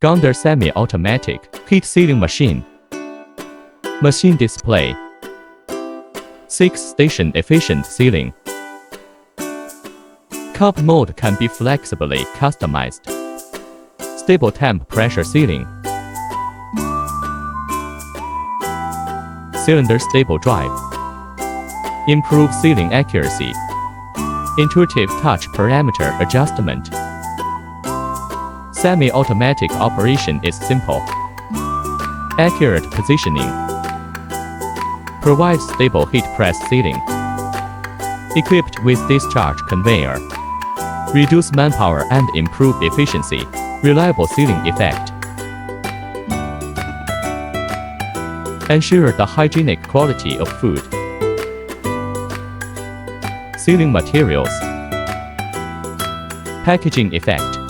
Gounder semi-automatic heat sealing machine. Machine display. 6-station efficient sealing. Cup mode can be flexibly customized. Stable temp pressure sealing. Cylinder stable drive. Improve sealing accuracy. Intuitive touch parameter adjustment. Semi-automatic operation is simple. Accurate positioning. Provides stable heat press sealing. Equipped with discharge conveyor. Reduce manpower and improve efficiency. Reliable sealing effect. Ensure the hygienic quality of food. Sealing materials. Packaging effect.